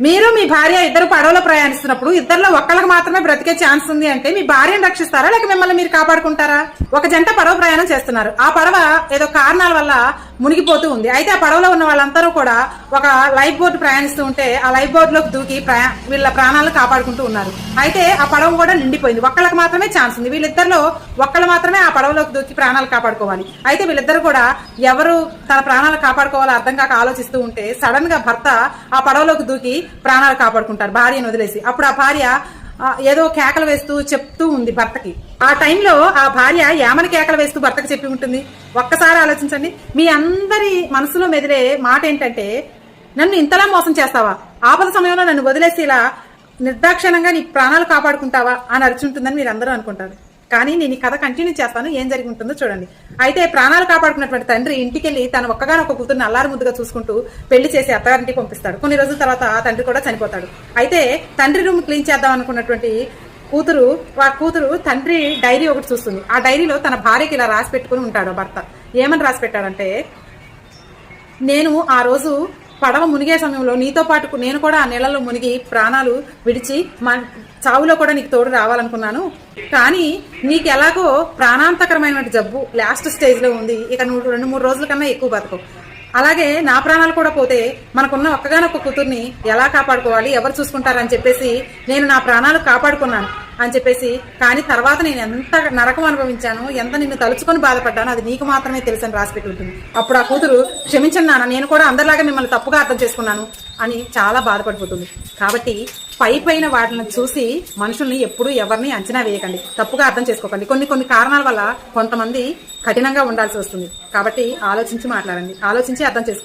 మీరు మీ భార్య ఇద్దరు పడవలో ప్రయాణిస్తున్నప్పుడు ఇద్దరిలో ఒక్కళ్ళకి మాత్రమే బ్రతికే ఛాన్స్ ఉంది అంటే మీ భార్యను రక్షిస్తారా లేక మిమ్మల్ని మీరు కాపాడుకుంటారా? ఒక జంట పడవ ప్రయాణం చేస్తున్నారు. ఆ పడవ ఏదో కారణాల వల్ల మునిగిపోతూ ఉంది. అయితే ఆ పడవలో ఉన్న వాళ్ళందరూ కూడా ఒక లైఫ్ బోట్ ప్రయాణిస్తూ ఉంటే ఆ లైఫ్ బోట్ లోకి దూకి వీళ్ళ ప్రాణాలను కాపాడుకుంటూ ఉన్నారు. అయితే ఆ పడవ కూడా నిండిపోయింది. ఒక్కళ్ళకి మాత్రమే ఛాన్స్ ఉంది. వీళ్ళిద్దరిలో ఒక్కళ్ళు మాత్రమే ఆ పడవలోకి దూకి ప్రాణాలు కాపాడుకోవాలి. అయితే వీళ్ళిద్దరు కూడా ఎవరు తన ప్రాణాలు కాపాడుకోవాలో అర్థం కాక ఆలోచిస్తూ ఉంటే సడన్ గా భర్త ఆ పడవలోకి దూకి ప్రాణాలు కాపాడుకుంటారు భార్యను వదిలేసి. అప్పుడు ఆ భార్య ఏదో కేకలు వేస్తూ చెప్తూ ఉంది భర్తకి. ఆ టైంలో ఆ భార్య ఏమని కేకలు వేస్తూ భర్తకి చెప్పి ఉంటుంది ఒక్కసారి ఆలోచించండి. మీ అందరి మనసులో మెదిలే మాట ఏంటంటే, నన్ను ఇంతలా మోసం చేస్తావా, ఆపద సమయంలో నన్ను వదిలేసి ఇలా నిర్దాక్షిణంగా నీ ప్రాణాలు కాపాడుకుంటావా అని అరుచుంటుందని మీరు అందరూ అనుకుంటారు. కానీ నేను ఈ కథ కంటిన్యూ చేస్తాను, ఏం జరిగి ఉంటుందో చూడండి. అయితే ప్రాణాలు కాపాడుకున్నటువంటి తండ్రి ఇంటికెళ్లి తన ఒక్కగానొక్క కూతుర్ని అల్లారు ముద్దుగా చూసుకుంటూ పెళ్లి చేసి అత్తగారింటికి పంపిస్తాడు. కొన్ని రోజుల తర్వాత ఆ తండ్రి కూడా చనిపోతాడు. అయితే తండ్రి రూమ్ క్లీన్ చేద్దాం అనుకున్నటువంటి కూతురు తండ్రి డైరీ ఒకటి చూస్తుంది. ఆ డైరీలో తన భార్యకి ఇలా రాసి పెట్టుకుని ఉంటాడు భర్త. ఏమని రాసి పెట్టాడంటే, నేను ఆ రోజు పడవ మునిగే సమయంలో నీతో పాటు నేను కూడా ఆ నీళ్ళలో మునిగి ప్రాణాలు విడిచి చావులో కూడా నీకు తోడు రావాలనుకున్నాను. కానీ నీకు ఎలాగో ప్రాణాంతకరమైన జబ్బు లాస్ట్ స్టేజ్ లో ఉంది. ఇక నువ్వు 2-3 రోజుల కన్నా ఎక్కువ బతకవు. అలాగే నా ప్రాణాలు కూడా పోతే మనకున్న ఒక్కగానొక్క కూతుర్ని ఎలా కాపాడుకోవాలి, ఎవరు చూసుకుంటారని చెప్పేసి నేను నా ప్రాణాలు కాపాడుకున్నాను అని చెప్పేసి, కానీ తర్వాత నేను ఎంత నరకం అనుభవించాను, ఎంత నిన్ను తలుచుకొని బాధపడ్డాను అది నీకు మాత్రమే తెలుసని రాసిపెట్టి ఉంటుంది. అప్పుడు ఆ కూతురు, క్షమించండి నాన్న, నేను కూడా అందరిలాగా మిమ్మల్ని తప్పుగా అర్థం చేసుకున్నాను అని చాలా బాధపడిపోతుంది. కాబట్టి పైన వాటిని చూసి మనుషుల్ని ఎప్పుడు ఎవరిని అంచనా వేయకండి, తప్పుగా అర్థం చేసుకోకండి. కొన్ని కారణాల వల్ల కొంతమంది కఠినంగా ఉండాల్సి వస్తుంది. కాబట్టి ఆలోచించి మాట్లాడండి, ఆలోచించి అర్థం చేసుకోండి.